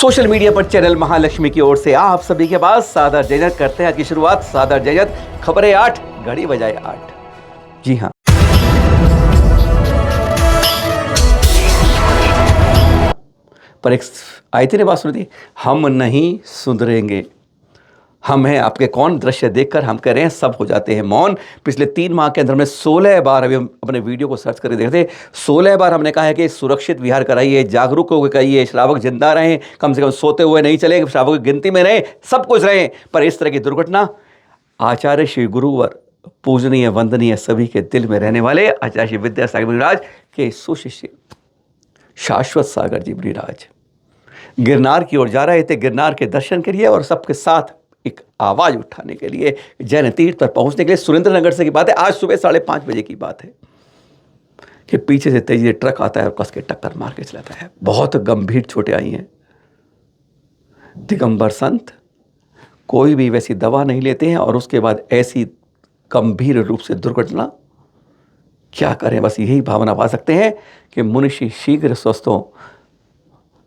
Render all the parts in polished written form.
Social media पर channel Mahalakshmi की ओर से आप सभी के पास सादर जयजत करते हैं आज की शुरुआत। सादर जयजत, खबरें 8, घड़ी बजाए 8। जी हाँ, पर एक आई थी ना बात सुनी थी, हम नहीं सुधरेंगे, हम हैं आपके कौन। दृश्य देखकर हम कह रहे हैं सब हो जाते हैं मौन। पिछले 3 माह के अंदर में 16 बार, अभी हम अपने वीडियो को सर्च करके देखते, 16 बार हमने कहा है कि सुरक्षित विहार कराइए, जागरूक होकर करिए, श्रावक जिंदा रहें, कम से कम सोते हुए नहीं चले, श्रावक की गिनती में रहें, सब कुछ रहें। पर इस तरह की दुर्घटना, आचार्य श्री गुरुवर पूजनीय वंदनीय सभी के दिल में रहने वाले आचार्य श्री विद्यासागर मुनिराज के सुशिष्य शाश्वत सागर जी मुनिराज गिरनार की ओर जा रहे थे, गिरनार के दर्शन के लिए और सबके साथ एक आवाज उठाने के लिए, जैन तीर्थ पर पहुंचने के लिए। सुरेंद्र नगर से की बात है, आज सुबह 5:30 बजे की बात है कि पीछे से तेजी से ट्रक आता है और कस के टक्कर मार के चलाता है। बहुत गंभीर चोटें आई हैं। दिगंबर संत कोई भी वैसी दवा नहीं लेते हैं और उसके बाद ऐसी गंभीर रूप से दुर्घटना, क्या करें। बस यही भावना पा सकते हैं कि मनुष्य शीघ्र स्वस्थ हो,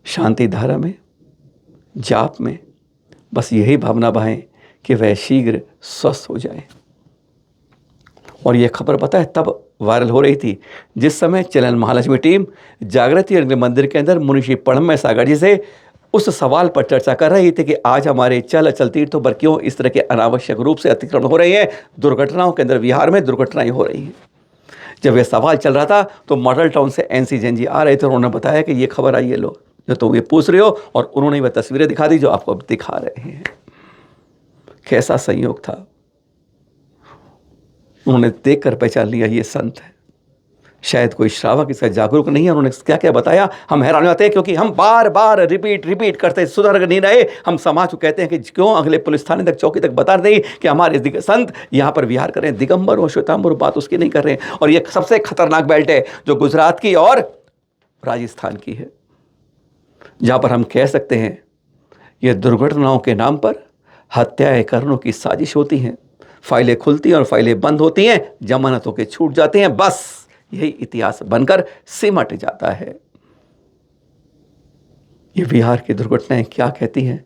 शांति धारा में, जाप में, बस यही भावना बहाएं कि वह शीघ्र स्वस्थ हो जाए। और यह खबर पता है तब वायरल हो रही थी जिस समय चैनल महालक्ष्मी टीम जागृति मंदिर के अंदर मुनिषी पढ़मय सागर जी से उस सवाल पर चर्चा कर रही थी कि आज हमारे चल अचल तीर्थों पर क्यों इस तरह के अनावश्यक रूप से अतिक्रमण हो रहे हैं, दुर्घटनाओं के अंदर विहार में दुर्घटनाएं हो रही हैं। जब यह सवाल चल रहा था तो मॉडल टाउन से NC जैन जी आ रहे थे और उन्होंने बताया कि ये खबर आई है, लो जो तुम ये पूछ रहे हो, और उन्होंने वह तस्वीरें दिखा दी जो आपको अब दिखा रहे हैं। कैसा संयोग था, उन्होंने देखकर पहचान लिया ये संत है। शायद कोई श्रावक इसका जागरूक नहीं है। उन्होंने क्या क्या बताया, हम हैरान हो जाते हैं क्योंकि हम बार बार रिपीट करते सुधर नहीं रहे। हम समाज को कहते हैं कि क्यों अगले पुलिस थाने तक, चौकी तक बता दें कि हमारे संत यहाँ पर विहार कर रहे हैं। दिगंबर और श्वेतांबर बात उसकी नहीं कर रहे हैं। और ये सबसे खतरनाक बेल्ट है जो गुजरात की और राजस्थान की है, जहाँ पर हम कह सकते हैं ये दुर्घटनाओं के नाम पर हत्याएं करने की साजिश होती हैं। फाइलें खुलती हैं और फाइलें बंद होती हैं, जमानतों के छूट जाते हैं, बस यही इतिहास बनकर सिमट जाता है। ये बिहार की दुर्घटनाएं क्या कहती हैं?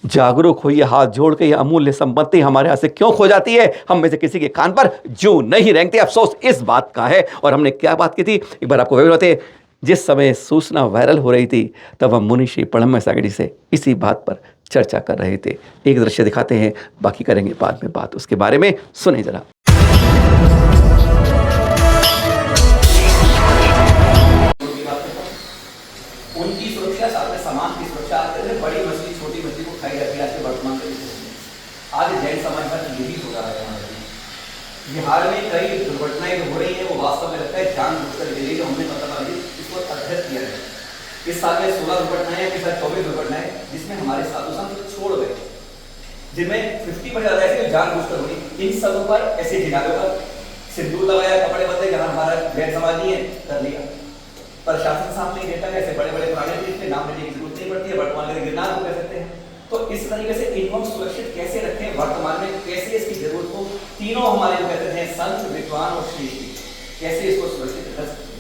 जागरूक होइए, हाथ जोड़ के। यह अमूल्य संपत्ति हमारे हाथ से क्यों खो जाती है? हम में से किसी के कान पर जूं नहीं रेंगती। अफसोस इस बात का है। और हमने क्या बात की थी, एक बार आपको बताते। जिस समय सूचना वायरल हो रही थी तब हम मुनिषी पढ़मय सागर जी से इसी बात पर चर्चा कर रहे थे। एक दृश्य दिखाते हैं, बाकी करेंगे बाद में बात उसके बारे में। सुने जरा। उनकी सुरक्षा, साथ में समाज की सुरक्षा, बड़ी मछली छोटी मछली को खाई जाती है। आज के वर्तमान आज जैन समाज का यही हो रहा है। बिहार में कई दुर्घटनाएं हो रही हैं, वो वास्तव में लगता है जानबूझकर के लिए हमने मतलब इसको अध्ययन किया है। इस साल में 16 दुर्घटनाएं, इस साल 24 दुर्घटनाएं जिसमें हमारे साधु संत छोड़ गए, जिनमें 50% ऐसे जानबूझकर हुई। इन सबों पर ऐसे जिनालों पर सिंदूर लगाया, कपड़े बदले, जहां हमारा जैन समाज नहीं है कर लिया। प्रशासन सामने डेटा है, ऐसे बड़े बड़े पुराने तीर्थ के नाम लेने की जरूरत नहीं पड़ती है, वर्तमान में गिरनार को कह सकते हैं। तो इस तरीके से इनको सुरक्षित कैसे रखें, वर्तमान में कैसे इसकी जरूरत हो, तीनों हमारे जो कहते हैं संत, विद्वान और श्रेष्ठी, कैसे इसको सुरक्षित रख सकते हैं।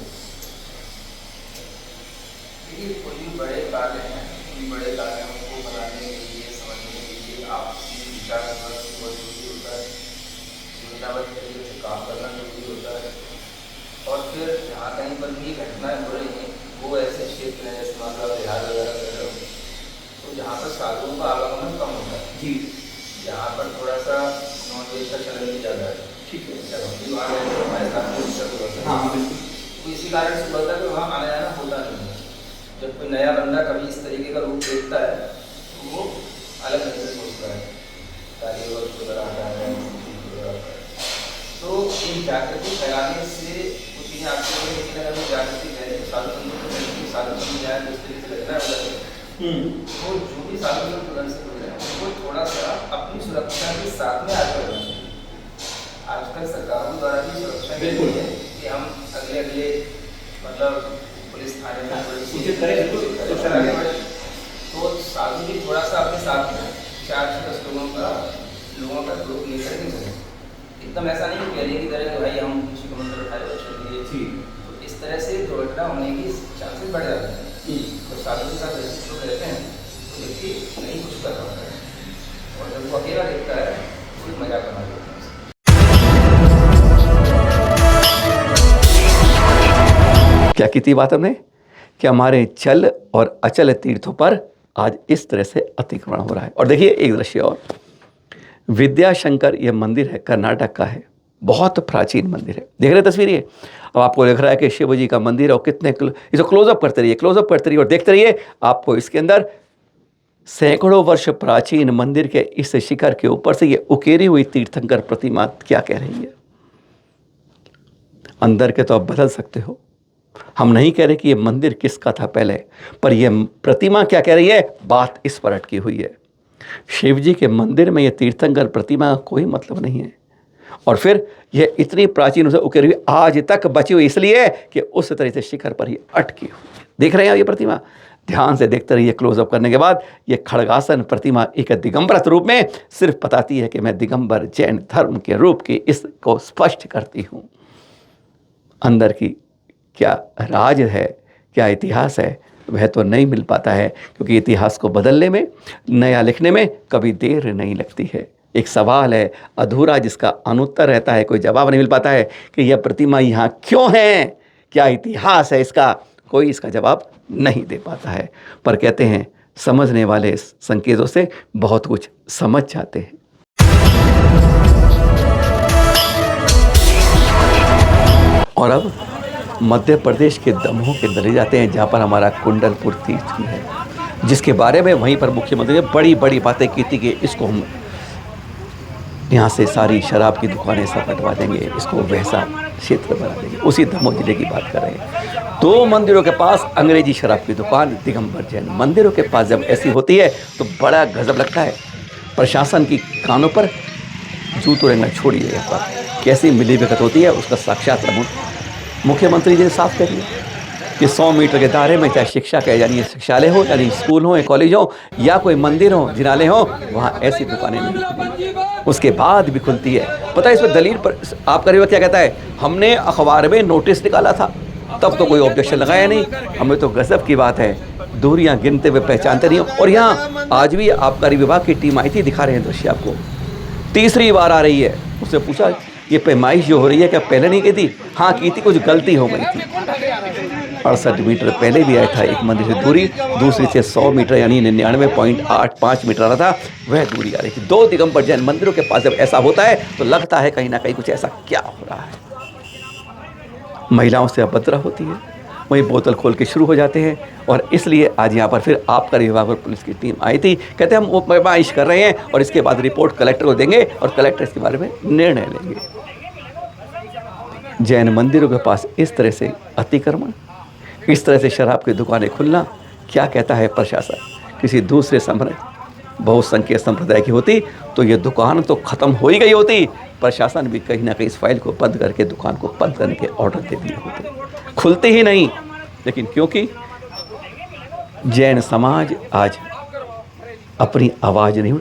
देखिए, कोई बड़े कार्य हैं, उन बड़े कार्यों को बनाने के लिए, समझने के लिए आपसी विचार विमर्श बहुत जरूरी होता है, योजनाबद्ध तरीके से काम करना जरूरी होता है। और फिर जहाँ कहीं पर भी घटनाएं हो रही हैं वो ऐसे क्षेत्र हैं जैसे मान लो बिहार वगैरह कर रहे हो, तो जहाँ पर साधुओं का आवागमन कम होता है जी, जहाँ पर थोड़ा सा नॉनवेज का चलन भी ज़्यादा है, ठीक है, जब हम भी वहाँ रहते हैं हमारे साथ में दिक्कत होता है। हाँ बिल्कुल। तो इसी कारण से बोलता है कि वहाँ आना जाना होता नहीं है। जब कोई नया बंदा कभी इस तरीके का रूप देखता है तो वो अलग तरह से सोचता है, ताकि वो उसको डराता है। तो इन जागृति फैलाने से कुछ चीज़ें आपको हैं, लेकिन अगर वो जागृति फैले तो साधु संतों को मिलती, साधु संत जाए तो इस तरीके से लगना होता है। तो जो भी साधु संत तुरंत से जुड़ रहे हैं उनको थोड़ा सा अपनी सुरक्षा के साथ में आगे बढ़ना चाहिए। आजकल सरकारों द्वारा भी सुरक्षा के लिए कि हम अगले मतलब पुलिस थाने में सूचित करें तो साधु भी थोड़ा सा अपने साथ में 4 से 10 लोगों का ग्रुप लेकर नहीं सकते। एकदम ऐसा नहीं पहले की तरह कि भाई हम किसी को मंदिर उठाए बच्चों के लिए, तो इस तरह से दुर्घटना होने की चांसेस बढ़ जाते हैं। तो साधु के साथ लोग रहते हैं क्या की थी बात हमने कि हमारे चल और अचल तीर्थों पर आज इस तरह से अतिक्रमण हो रहा है। और देखिए एक दृश्य और, विद्याशंकर ये मंदिर है, कर्नाटक का है, बहुत प्राचीन मंदिर है। देख रहे तस्वीर ये, अब आपको दिख रहा है कि शिव जी का मंदिर है और कितने इसे क्लोजअप करते रहिए और देखते रहिए, आपको इसके अंदर सैकड़ों वर्ष प्राचीन मंदिर के इस शिखर के ऊपर से ये उकेरी हुई तीर्थंकर प्रतिमा क्या कह रही है। अंदर के तो आप बदल सकते हो, हम नहीं कह रहे कि ये मंदिर किसका था पहले, पर यह प्रतिमा क्या कह रही है, बात इस पर अटकी हुई है। शिव जी के मंदिर में ये तीर्थंकर प्रतिमा का कोई मतलब नहीं है, और फिर यह इतनी प्राचीन उसे उकेरी हुई आज तक बची हुई इसलिए कि उस तरह से शिखर पर ही अटकी हुई। देख रहे हैं ये प्रतिमा, ध्यान से देखते रहिए। क्लोजअप करने के बाद ये खड़गासन प्रतिमा एक दिगंबर रूप में सिर्फ बताती है कि मैं दिगंबर जैन धर्म के रूप की इसको स्पष्ट करती हूँ। अंदर की क्या राज है, क्या इतिहास है, वह तो नहीं मिल पाता है, क्योंकि इतिहास को बदलने में, नया लिखने में कभी देर नहीं लगती है। एक सवाल है अधूरा जिसका अनुत्तर रहता है, कोई जवाब नहीं मिल पाता है कि यह प्रतिमा यहाँ क्यों है, क्या इतिहास है इसका, कोई इसका जवाब नहीं दे पाता है। पर कहते हैं समझने वाले इस संकेतों से बहुत कुछ समझ जाते हैं। और अब मध्य प्रदेश के दमोह के दले जाते हैं, जहाँ पर हमारा कुंडलपुर तीर्थ भी है, जिसके बारे में वहीं पर मुख्यमंत्री ने बड़ी बड़ी बातें की थी कि इसको हम यहाँ से सारी शराब की दुकानें सब हटवा देंगे, इसको वैसा क्षेत्र बना देंगे। उसी दमोह जिले की बात कर रहे हैं। 2 मंदिरों के पास अंग्रेजी शराब की दुकान, दिगंबर जैन मंदिरों के पास जब ऐसी होती है तो बड़ा गजब लगता है। प्रशासन की कानों पर जूतों रेंगना छोड़िए, यहाँ पर कैसी मिलीभगत होती है उसका साक्षात मुख्यमंत्री जी ने साफ कर दिया कि 100 मीटर के दायरे में चाहे शिक्षा का यानी शिक्षालय हो, यानी स्कूल हो या कॉलेज हो या कोई मंदिर हो, जिनालय हो, वहाँ ऐसी दुकानें नहीं खुलेंगी। उसके बाद भी खुलती है। पता है इस पर दलील पर आपका रिवर्स क्या कहता है, हमने अखबार में नोटिस निकाला था, तब तो कोई ऑब्जेक्शन लगाया नहीं। हमें तो गजब की बात है, दूरियां गिनते हुए पहचानते नहीं। और यहाँ आज भी आबकारी विभाग की टीम आई थी, दिखा रहे हैं दृश्य आपको, तीसरी बार आ रही है। उससे पूछा ये पैमाइश जो हो रही है क्या पहले नहीं की थी? हाँ की थी, कुछ गलती हो गई थी। 68 मीटर पहले भी आया था एक मंदिर से दूरी, दूसरी से 100 मीटर यानी 99.85 मीटर आ रहा था, वह दूरी आ रही थी। 2 दिगंबर जैन मंदिरों के पास जब ऐसा होता है तो लगता है कहीं ना कहीं कुछ ऐसा क्या हो रहा है। महिलाओं से अभद्र होती है, वहीं बोतल खोल के शुरू हो जाते हैं। और इसलिए आज यहाँ पर फिर आबकारी विभाग और पुलिस की टीम आई थी। कहते हैं हम पैमाइश कर रहे हैं और इसके बाद रिपोर्ट कलेक्टर को देंगे और कलेक्टर इसके बारे में निर्णय लेंगे। जैन मंदिरों के पास इस तरह से अतिक्रमण, इस तरह से शराब की दुकानें खुलना, क्या कहता है प्रशासन? किसी दूसरे बहुसंख्यक संप्रदाय की होती तो ये दुकान तो ख़त्म हो ही गई होती, प्रशासन भी कहीं ना कहीं इस फाइल को बंद करके दुकान को बंद करने के ऑर्डर दे दिए होते, खुलते ही नहीं। लेकिन क्योंकि जैन समाज आज अपनी आवाज़ नहीं,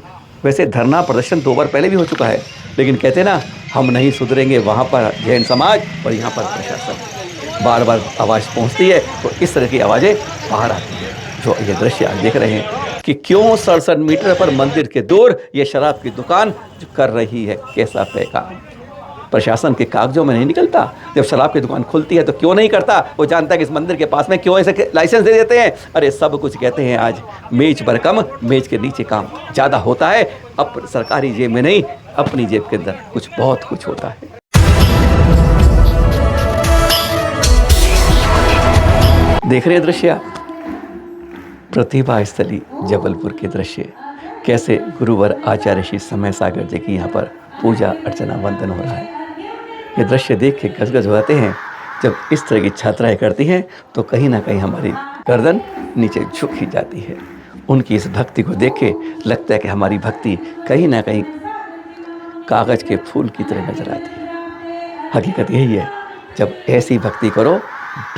वैसे धरना प्रदर्शन 2 बार पहले भी हो चुका है, लेकिन कहते हैं ना हम नहीं सुधरेंगे, वहाँ पर जैन समाज और यहाँ पर प्रशासन बार बार आवाज़ पहुँचती है तो इस तरह की आवाज़ें बाहर आती हैं। जो ये दृश्य आज देख रहे हैं कि क्यों 67 मीटर पर मंदिर के दूर ये शराब की दुकान जो कर रही है, कैसा पैका प्रशासन के कागजों में नहीं निकलता। जब शराब की दुकान खुलती है तो क्यों नहीं करता, वो जानता है कि इस मंदिर के पास में क्यों ऐसे लाइसेंस दे देते हैं। अरे सब कुछ कहते हैं आज मेज पर कम मेज के नीचे काम ज़्यादा होता है। अब सरकारी जेब में नहीं, अपनी जेब के अंदर कुछ बहुत कुछ होता है। देख रहे हैं दृश्य आप, प्रतिभा स्थली जबलपुर के दृश्य, कैसे गुरुवर आचार्य श्री समय सागर जी की यहाँ पर पूजा अर्चना वंदन हो रहा है। ये दृश्य देख के गजगज हो जाते हैं। जब इस तरह की छात्राएं करती हैं तो कहीं ना कहीं हमारी गर्दन नीचे झुक ही जाती है। उनकी इस भक्ति को देख के लगता है कि हमारी भक्ति कहीं ना कहीं कागज़ के फूल की तरह नजर आती है। हकीकत यही है, जब ऐसी भक्ति करो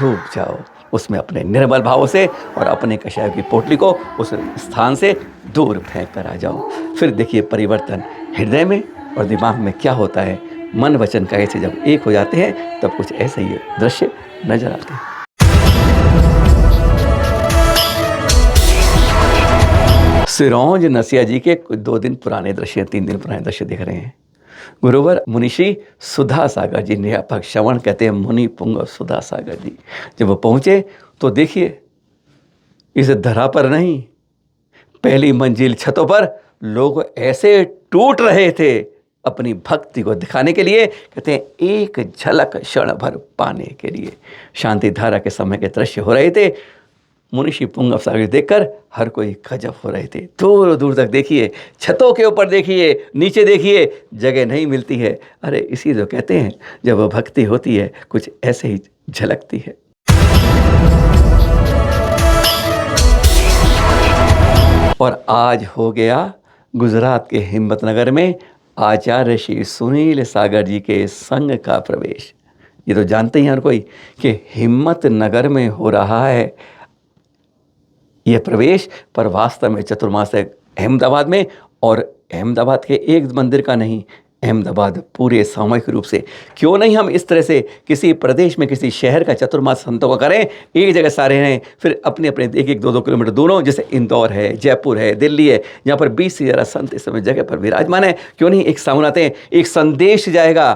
डूब जाओ उसमें अपने निर्मल भावों से और अपने कषाय की पोटली को उस स्थान से दूर फेंक कर आ जाओ। फिर देखिए परिवर्तन हृदय में और दिमाग में क्या होता है। मन वचन काया से जब एक हो जाते हैं तब कुछ ऐसे ही दृश्य नजर आते हैं। सिरौंज नसिया जी के 2 दिन पुराने दृश्य, 3 दिन पुराने दृश्य दिख रहे हैं। गुरुवर मुनिषी सुधा सागर जी, निरापक श्रवण कहते हैं मुनि पुंगव सुधा सागर जी। जब वो पहुँचे तो देखिए, इस धरा पर नहीं, पहली मंजिल छतों पर लोग ऐसे टूट रहे थे अपनी भक्ति को दिखाने के लिए, कहते हैं एक झलक क्षण भर पाने के लिए। शांति धारा के समय के दृश्य हो रहे थे। मुनिषी पुंगव सागर देखकर हर कोई गजब हो रहे थे। दूर दूर तक देखिए, छतों के ऊपर देखिए, नीचे देखिए, जगह नहीं मिलती है। अरे इसी तो कहते हैं, जब वो भक्ति होती है कुछ ऐसे ही झलकती है। और आज हो गया गुजरात के हिम्मतनगर में आचार्य श्री सुनील सागर जी के संघ का प्रवेश। ये तो जानते ही हर कोई कि हिम्मतनगर में हो रहा है यह प्रवेश, पर वास्तव में चतुर्मास है अहमदाबाद में। और अहमदाबाद के एक मंदिर का नहीं, अहमदाबाद पूरे सामूहिक रूप से। क्यों नहीं हम इस तरह से किसी प्रदेश में, किसी शहर का चतुर्मास संतों का करें, एक जगह सारे हैं, फिर अपने अपने एक एक 2-2 किलोमीटर दूरों, जैसे इंदौर है, जयपुर है, दिल्ली है, यहाँ पर 20 से ज़्यादा संत इस समय जगह पर विराजमान है। क्यों नहीं एक सामूहिक आते हैं, एक संदेश जाएगा,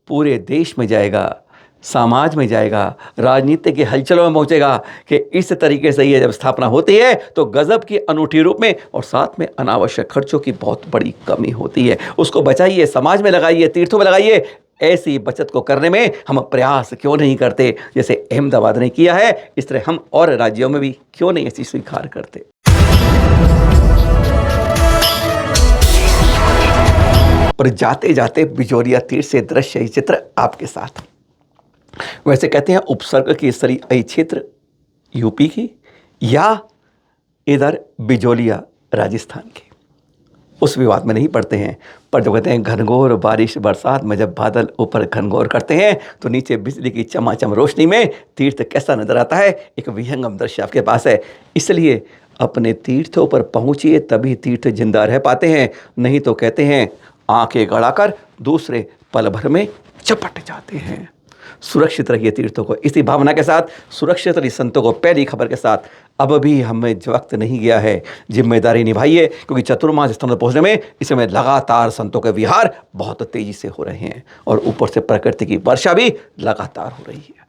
पूरे देश में जाएगा, समाज में जाएगा, राजनीति के हलचलों में पहुंचेगा कि इस तरीके से ये जब स्थापना होती है तो गजब की अनूठी रूप में, और साथ में अनावश्यक खर्चों की बहुत बड़ी कमी होती है। उसको बचाइए, समाज में लगाइए, तीर्थों में लगाइए। ऐसी बचत को करने में हम प्रयास क्यों नहीं करते, जैसे अहमदाबाद ने किया है, इस तरह हम और राज्यों में भी क्यों नहीं ऐसी स्वीकार करते। पर जाते जाते बिजोरिया तीर्थ से दृश्य चित्र आपके साथ। वैसे कहते हैं उपसर्ग की स्तरीय क्षेत्र यूपी की या इधर बिजोलिया राजस्थान की, उस विवाद में नहीं पड़ते हैं। पर जो कहते हैं घनघोर बारिश बरसात में जब बादल ऊपर घनघोर करते हैं तो नीचे बिजली की चमाचम रोशनी में तीर्थ कैसा नजर आता है, एक विहंगम दृश्य आपके पास है। इसलिए अपने तीर्थों पर पहुंचिए, तभी तीर्थ जिंदा रह पाते हैं। नहीं तो कहते हैं आंखें गड़ाकर दूसरे पल भर में चपट जाते हैं। सुरक्षित रहिए तीर्थों को। इसी भावना के साथ सुरक्षित रहिए संतों को। पहली खबर के साथ, अब भी हमें वक्त नहीं गया है, जिम्मेदारी निभाइए, क्योंकि चतुर्मास स्थान पर पहुँचने में इस समय लगातार संतों के विहार बहुत तेजी से हो रहे हैं और ऊपर से प्रकृति की वर्षा भी लगातार हो रही है।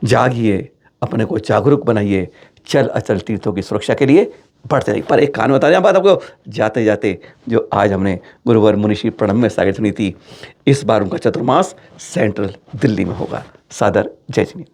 जागिए, अपने को जागरूक बनाइए, चल अचल तीर्थों की सुरक्षा के लिए बढ़ते रहिए। पर एक कान बता दें बात आपको, जाते जाते जो आज हमने गुरुवर मुनिषी प्रणम्य सागर सुनी थी, इस बार उनका चतुर्मास सेंट्रल दिल्ली में होगा। सादर जय जिनेन्द्र।